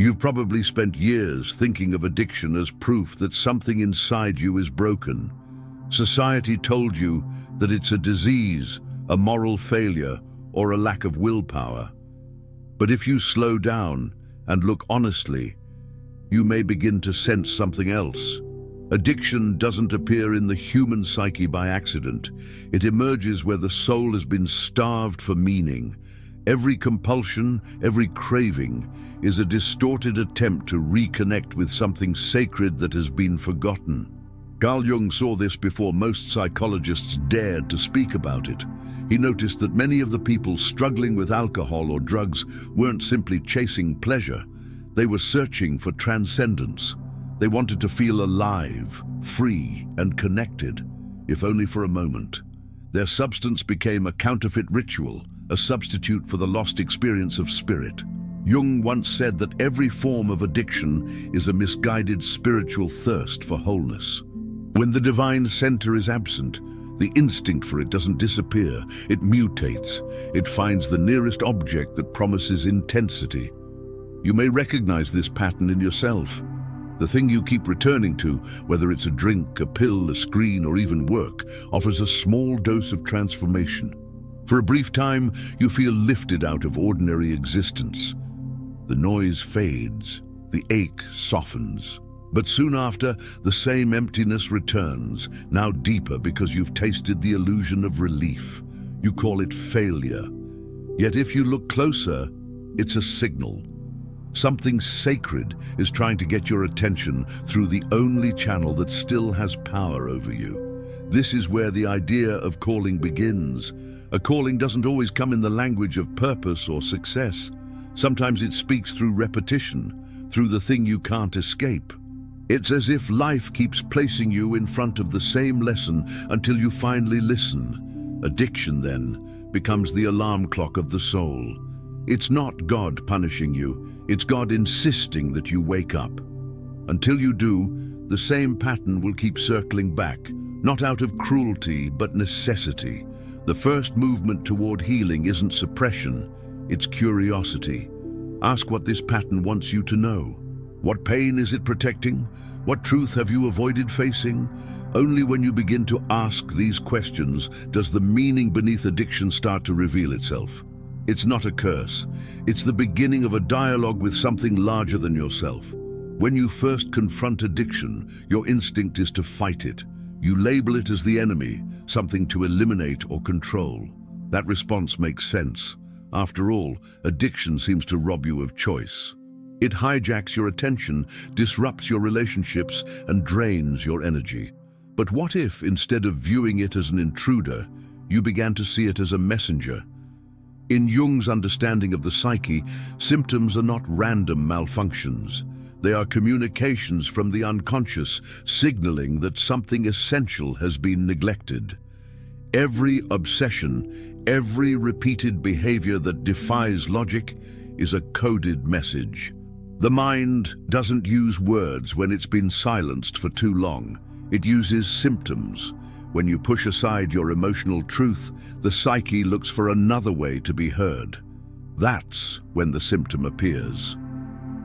You've probably spent years thinking of addiction as proof that something inside you is broken. Society told you that it's a disease, a moral failure, or a lack of willpower. But if you slow down and look honestly, you may begin to sense something else. Addiction doesn't appear in the human psyche by accident. It emerges where the soul has been starved for meaning. Every compulsion, every craving, is a distorted attempt to reconnect with something sacred that has been forgotten. Carl Jung saw this before most psychologists dared to speak about it. He noticed that many of the people struggling with alcohol or drugs weren't simply chasing pleasure. They were searching for transcendence. They wanted to feel alive, free, and connected, if only for a moment. Their substance became a counterfeit ritual, a substitute for the lost experience of spirit. Jung once said that every form of addiction is a misguided spiritual thirst for wholeness. When the divine center is absent, the instinct for it doesn't disappear, it mutates. It finds the nearest object that promises intensity. You may recognize this pattern in yourself. The thing you keep returning to, whether it's a drink, a pill, a screen, or even work, offers a small dose of transformation. For a brief time, you feel lifted out of ordinary existence. The noise fades, the ache softens. But soon after, the same emptiness returns, now deeper because you've tasted the illusion of relief. You call it failure. Yet if you look closer, it's a signal. Something sacred is trying to get your attention through the only channel that still has power over you. This is where the idea of calling begins. A calling doesn't always come in the language of purpose or success. Sometimes it speaks through repetition, through the thing you can't escape. It's as if life keeps placing you in front of the same lesson until you finally listen. Addiction, then, becomes the alarm clock of the soul. It's not God punishing you, it's God insisting that you wake up. Until you do, the same pattern will keep circling back, not out of cruelty, but necessity. The first movement toward healing isn't suppression, it's curiosity. Ask what this pattern wants you to know. What pain is it protecting? What truth have you avoided facing? Only when you begin to ask these questions does the meaning beneath addiction start to reveal itself. It's not a curse. It's the beginning of a dialogue with something larger than yourself. When you first confront addiction, your instinct is to fight it. You label it as the enemy, something to eliminate or control. That response makes sense. After all, addiction seems to rob you of choice. It hijacks your attention, disrupts your relationships, and drains your energy. But what if, instead of viewing it as an intruder, you began to see it as a messenger? In Jung's understanding of the psyche, symptoms are not random malfunctions. They are communications from the unconscious, signaling that something essential has been neglected. Every obsession, every repeated behavior that defies logic is a coded message. The mind doesn't use words when it's been silenced for too long. It uses symptoms. When you push aside your emotional truth, the psyche looks for another way to be heard. That's when the symptom appears.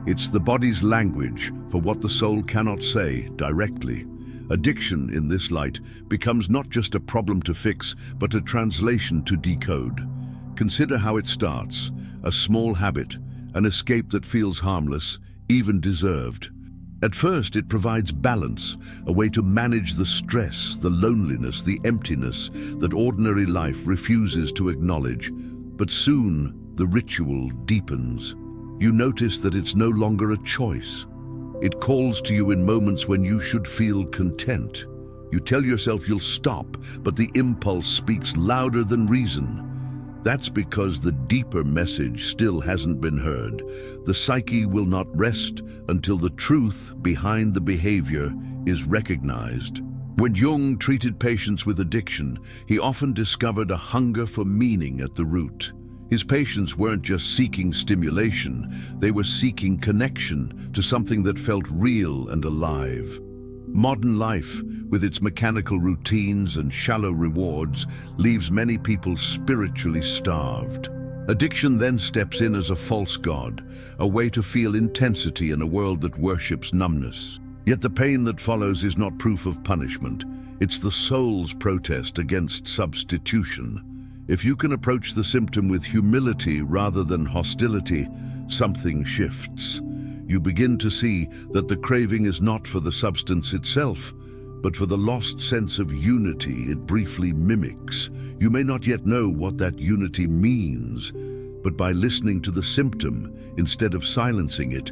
It's the body's language for what the soul cannot say directly. Addiction, in this light, becomes not just a problem to fix, but a translation to decode. Consider how it starts: a small habit, an escape that feels harmless, even deserved. At first, it provides balance, a way to manage the stress, the loneliness, the emptiness that ordinary life refuses to acknowledge. But soon, the ritual deepens. You notice that it's no longer a choice. It calls to you in moments when you should feel content. You tell yourself you'll stop, but the impulse speaks louder than reason. That's because the deeper message still hasn't been heard. The psyche will not rest until the truth behind the behavior is recognized. When Jung treated patients with addiction, he often discovered a hunger for meaning at the root. His patients weren't just seeking stimulation, they were seeking connection to something that felt real and alive. Modern life, with its mechanical routines and shallow rewards, leaves many people spiritually starved. Addiction then steps in as a false god, a way to feel intensity in a world that worships numbness. Yet the pain that follows is not proof of punishment. It's the soul's protest against substitution. If you can approach the symptom with humility rather than hostility, something shifts. You begin to see that the craving is not for the substance itself, but for the lost sense of unity it briefly mimics. You may not yet know what that unity means, but by listening to the symptom instead of silencing it,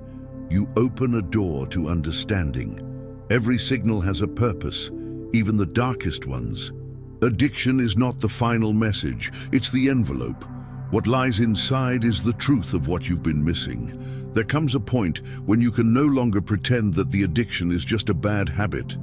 you open a door to understanding. Every signal has a purpose, even the darkest ones. Addiction is not the final message, it's the envelope. What lies inside is the truth of what you've been missing. There comes a point when you can no longer pretend that the addiction is just a bad habit.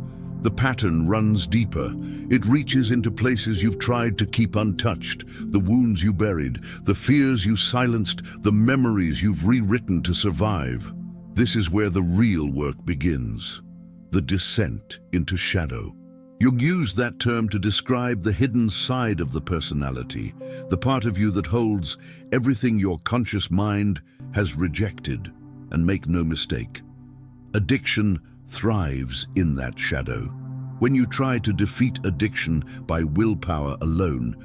The pattern runs deeper. It reaches into places you've tried to keep untouched, the wounds you buried, the fears you silenced, the memories you've rewritten to survive. This is where the real work begins, the descent into shadow. Jung used that term to describe the hidden side of the personality, the part of you that holds everything your conscious mind has rejected. And make no mistake, addiction thrives in that shadow. When you try to defeat addiction by willpower alone,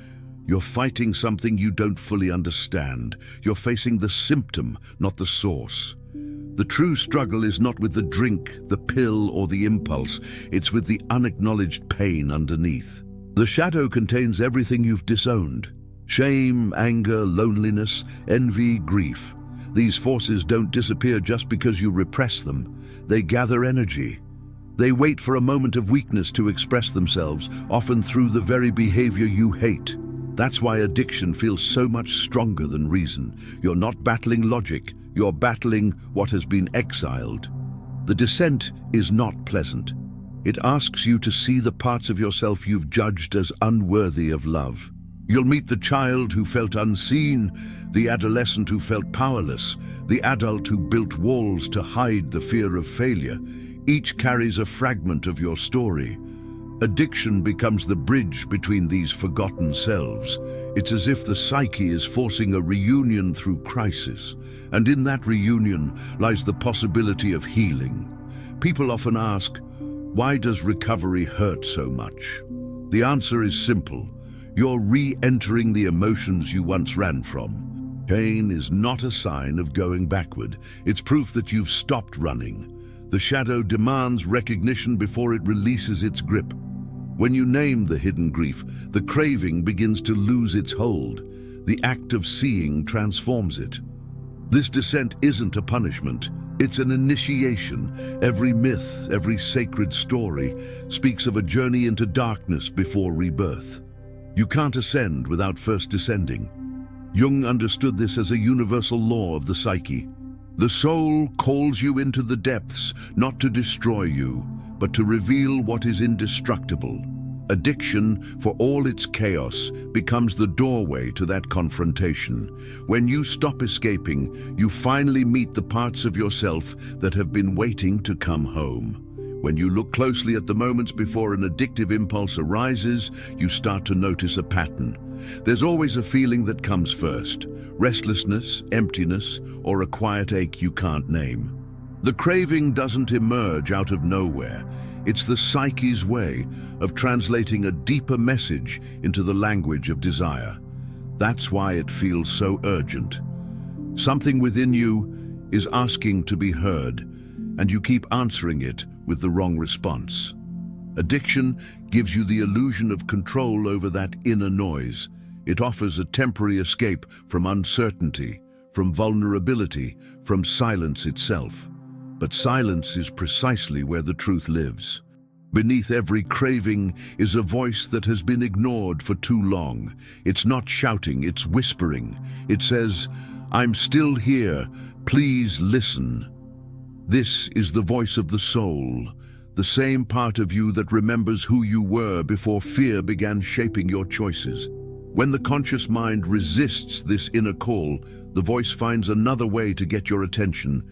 you're fighting something you don't fully understand. You're facing the symptom, not the source. The true struggle is not with the drink, the pill, or the impulse. It's with the unacknowledged pain underneath. The shadow contains everything you've disowned: shame, anger, loneliness, envy, grief. These forces don't disappear just because you repress them. They gather energy. They wait for a moment of weakness to express themselves, often through the very behavior you hate. That's why addiction feels so much stronger than reason. You're not battling logic. You're battling what has been exiled. The descent is not pleasant. It asks you to see the parts of yourself you've judged as unworthy of love. You'll meet the child who felt unseen, the adolescent who felt powerless, the adult who built walls to hide the fear of failure. Each carries a fragment of your story. Addiction becomes the bridge between these forgotten selves. It's as if the psyche is forcing a reunion through crisis. And in that reunion lies the possibility of healing. People often ask, why does recovery hurt so much? The answer is simple. You're re-entering the emotions you once ran from. Pain is not a sign of going backward. It's proof that you've stopped running. The shadow demands recognition before it releases its grip. When you name the hidden grief, the craving begins to lose its hold. The act of seeing transforms it. This descent isn't a punishment, it's an initiation. Every myth, every sacred story speaks of a journey into darkness before rebirth. You can't ascend without first descending. Jung understood this as a universal law of the psyche. The soul calls you into the depths, not to destroy you, but to reveal what is indestructible. Addiction, for all its chaos, becomes the doorway to that confrontation. When you stop escaping, you finally meet the parts of yourself that have been waiting to come home. When you look closely at the moments before an addictive impulse arises, you start to notice a pattern. There's always a feeling that comes first: restlessness, emptiness, or a quiet ache you can't name. The craving doesn't emerge out of nowhere. It's the psyche's way of translating a deeper message into the language of desire. That's why it feels so urgent. Something within you is asking to be heard, and you keep answering it with the wrong response. Addiction gives you the illusion of control over that inner noise. It offers a temporary escape from uncertainty, from vulnerability, from silence itself. But silence is precisely where the truth lives. Beneath every craving is a voice that has been ignored for too long. It's not shouting, it's whispering. It says, "I'm still here, please listen." This is the voice of the soul, the same part of you that remembers who you were before fear began shaping your choices. When the conscious mind resists this inner call, the voice finds another way to get your attention.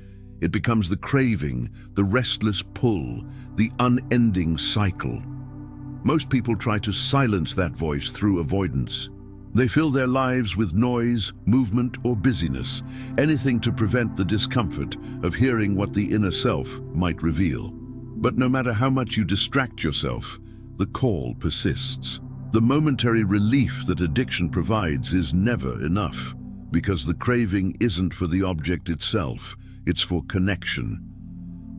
It becomes the craving, the restless pull, the unending cycle. Most people try to silence that voice through avoidance. They fill their lives with noise, movement, or busyness, anything to prevent the discomfort of hearing what the inner self might reveal. But no matter how much you distract yourself, the call persists. The momentary relief that addiction provides is never enough, because the craving isn't for the object itself, it's for connection.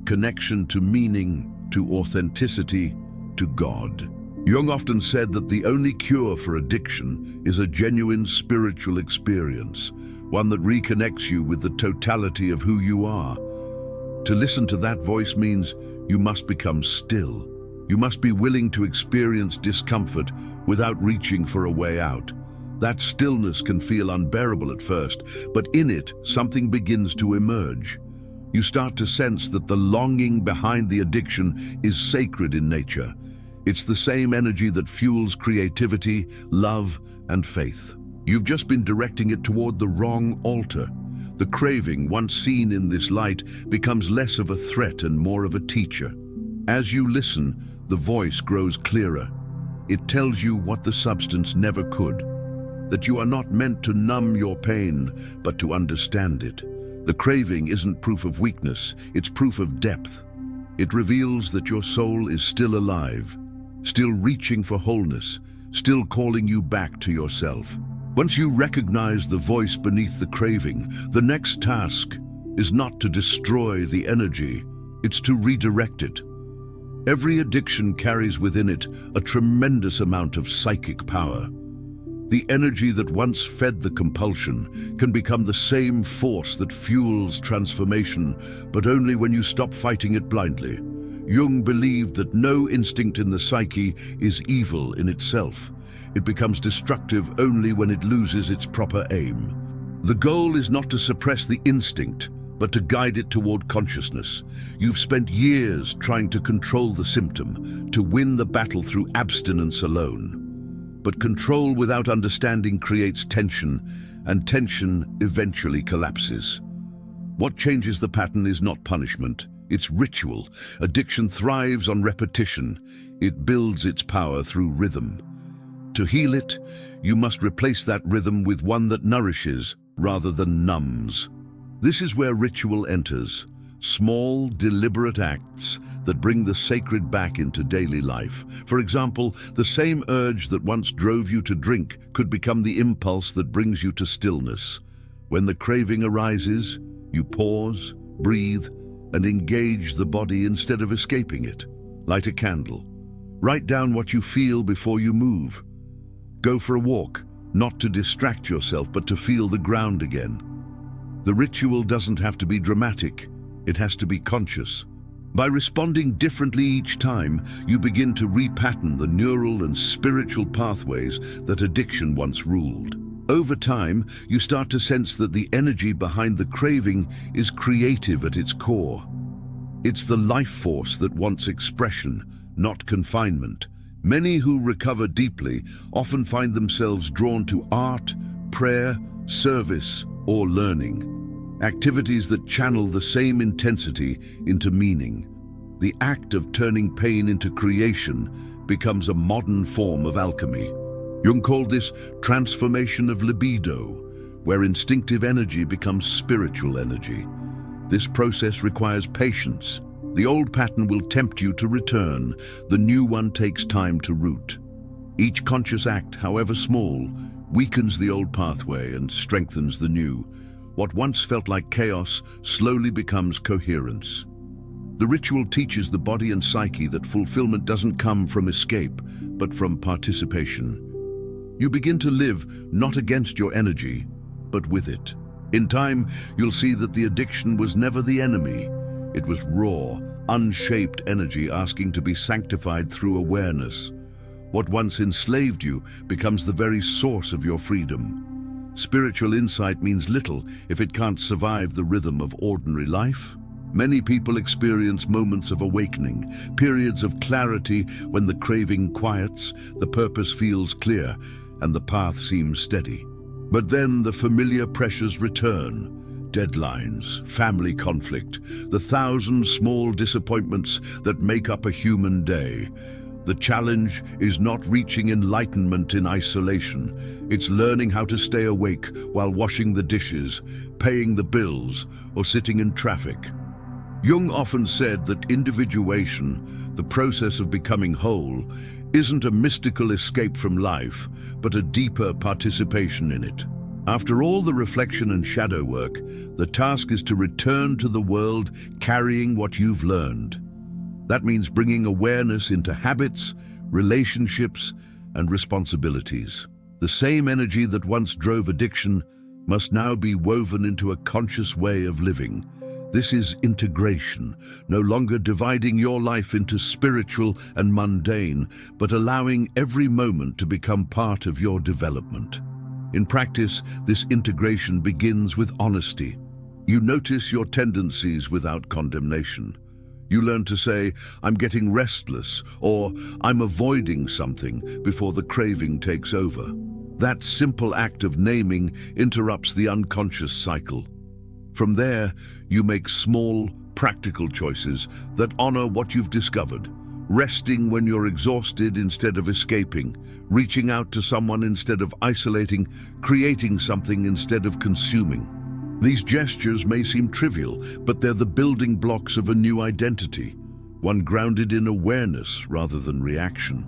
Connection to meaning, to authenticity, to God. Jung often said that the only cure for addiction is a genuine spiritual experience, one that reconnects you with the totality of who you are. To listen to that voice means you must become still. You must be willing to experience discomfort without reaching for a way out. That stillness can feel unbearable at first, but in it, something begins to emerge. You start to sense that the longing behind the addiction is sacred in nature. It's the same energy that fuels creativity, love, and faith. You've just been directing it toward the wrong altar. The craving, once seen in this light, becomes less of a threat and more of a teacher. As you listen, the voice grows clearer. It tells you what the substance never could, that you are not meant to numb your pain, but to understand it. The craving isn't proof of weakness, it's proof of depth. It reveals that your soul is still alive, still reaching for wholeness, still calling you back to yourself. Once you recognize the voice beneath the craving, the next task is not to destroy the energy, it's to redirect it. Every addiction carries within it a tremendous amount of psychic power. The energy that once fed the compulsion can become the same force that fuels transformation, but only when you stop fighting it blindly. Jung believed that no instinct in the psyche is evil in itself. It becomes destructive only when it loses its proper aim. The goal is not to suppress the instinct, but to guide it toward consciousness. You've spent years trying to control the symptom, to win the battle through abstinence alone. But control without understanding creates tension, and tension eventually collapses. What changes the pattern is not punishment, it's ritual. Addiction thrives on repetition. It builds its power through rhythm. To heal it, you must replace that rhythm with one that nourishes rather than numbs. This is where ritual enters. Small, deliberate acts that bring the sacred back into daily life. For example, the same urge that once drove you to drink could become the impulse that brings you to stillness. When the craving arises, you pause, breathe, and engage the body instead of escaping it. Light a candle. Write down what you feel before you move. Go for a walk, not to distract yourself, but to feel the ground again. The ritual doesn't have to be dramatic. It has to be conscious. By responding differently each time, you begin to repattern the neural and spiritual pathways that addiction once ruled. Over time, you start to sense that the energy behind the craving is creative at its core. It's the life force that wants expression, not confinement. Many who recover deeply often find themselves drawn to art, prayer, service, or learning. Activities that channel the same intensity into meaning. The act of turning pain into creation becomes a modern form of alchemy. Jung called this transformation of libido, where instinctive energy becomes spiritual energy. This process requires patience. The old pattern will tempt you to return. The new one takes time to root. Each conscious act, however small, weakens the old pathway and strengthens the new. What once felt like chaos slowly becomes coherence. The ritual teaches the body and psyche that fulfillment doesn't come from escape, but from participation. You begin to live not against your energy, but with it. In time, you'll see that the addiction was never the enemy. It was raw, unshaped energy asking to be sanctified through awareness. What once enslaved you becomes the very source of your freedom. Spiritual insight means little if it can't survive the rhythm of ordinary life. Many people experience moments of awakening, periods of clarity when the craving quiets, the purpose feels clear, and the path seems steady. But then the familiar pressures return. Deadlines, family conflict, the 1,000 small disappointments that make up a human day. The challenge is not reaching enlightenment in isolation. It's learning how to stay awake while washing the dishes, paying the bills, or sitting in traffic. Jung often said that individuation, the process of becoming whole, isn't a mystical escape from life, but a deeper participation in it. After all the reflection and shadow work, the task is to return to the world carrying what you've learned. That means bringing awareness into habits, relationships, and responsibilities. The same energy that once drove addiction must now be woven into a conscious way of living. This is integration, no longer dividing your life into spiritual and mundane, but allowing every moment to become part of your development. In practice, this integration begins with honesty. You notice your tendencies without condemnation. You learn to say, "I'm getting restless," or "I'm avoiding something," before the craving takes over. That simple act of naming interrupts the unconscious cycle. From there, you make small, practical choices that honor what you've discovered. Resting when you're exhausted instead of escaping, reaching out to someone instead of isolating, creating something instead of consuming. These gestures may seem trivial, but they're the building blocks of a new identity, one grounded in awareness rather than reaction.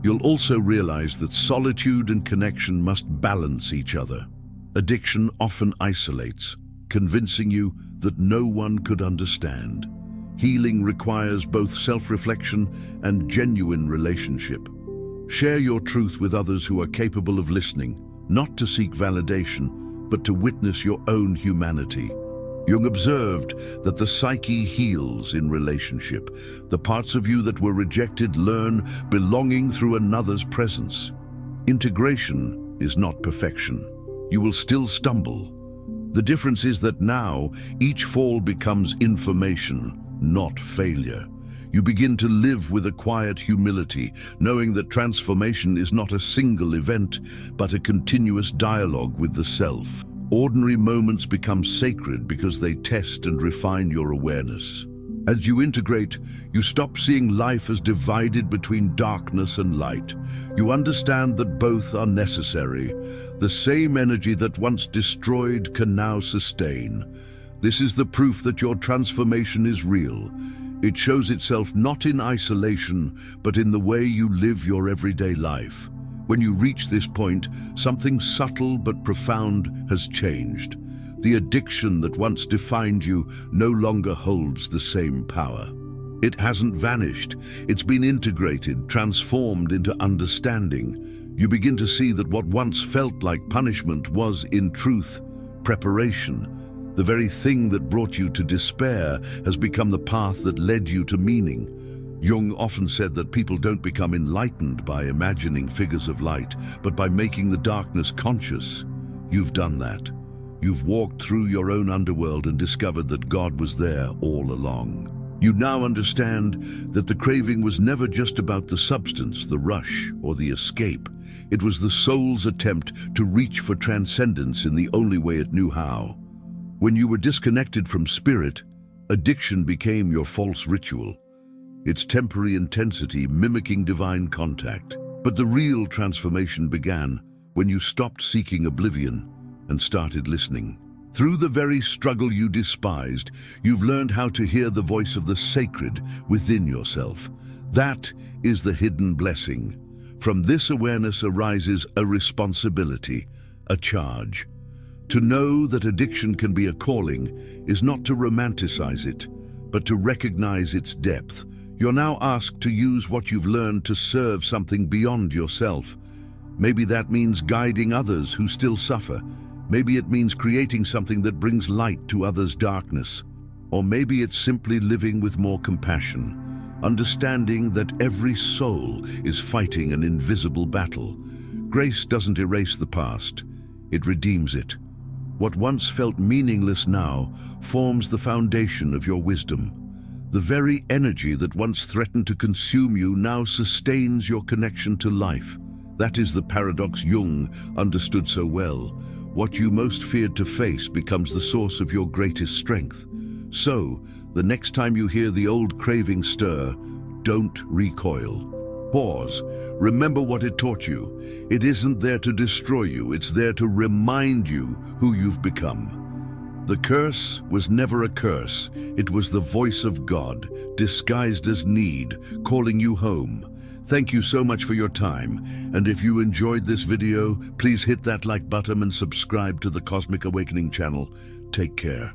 You'll also realize that solitude and connection must balance each other. Addiction often isolates, convincing you that no one could understand. Healing requires both self-reflection and genuine relationship. Share your truth with others who are capable of listening, not to seek validation, but to witness your own humanity. Jung observed that the psyche heals in relationship. The parts of you that were rejected learn belonging through another's presence. Integration is not perfection. You will still stumble. The difference is that now each fall becomes information, not failure. You begin to live with a quiet humility, knowing that transformation is not a single event, but a continuous dialogue with the self. Ordinary moments become sacred because they test and refine your awareness. As you integrate, you stop seeing life as divided between darkness and light. You understand that both are necessary. The same energy that once destroyed can now sustain. This is the proof that your transformation is real. It shows itself not in isolation, but in the way you live your everyday life. When you reach this point, something subtle but profound has changed. The addiction that once defined you no longer holds the same power. It hasn't vanished. It's been integrated, transformed into understanding. You begin to see that what once felt like punishment was, in truth, preparation. The very thing that brought you to despair has become the path that led you to meaning. Jung often said that people don't become enlightened by imagining figures of light, but by making the darkness conscious. You've done that. You've walked through your own underworld and discovered that God was there all along. You now understand that the craving was never just about the substance, the rush, or the escape. It was the soul's attempt to reach for transcendence in the only way it knew how. When you were disconnected from spirit, addiction became your false ritual, its temporary intensity mimicking divine contact. But the real transformation began when you stopped seeking oblivion and started listening. Through the very struggle you despised, you've learned how to hear the voice of the sacred within yourself. That is the hidden blessing. From this awareness arises a responsibility, a charge. To know that addiction can be a calling is not to romanticize it, but to recognize its depth. You're now asked to use what you've learned to serve something beyond yourself. Maybe that means guiding others who still suffer. Maybe it means creating something that brings light to others' darkness. Or maybe it's simply living with more compassion, understanding that every soul is fighting an invisible battle. Grace doesn't erase the past, it redeems it. What once felt meaningless now forms the foundation of your wisdom. The very energy that once threatened to consume you now sustains your connection to life. That is the paradox Jung understood so well. What you most feared to face becomes the source of your greatest strength. So, the next time you hear the old craving stir, don't recoil. Pause. Remember what it taught you. It isn't there to destroy you, it's there to remind you who you've become. The curse was never a curse. It was the voice of God, disguised as need, calling you home. Thank you so much for your time, and if you enjoyed this video, please hit that like button and subscribe to the Cosmic Awakening channel. Take care.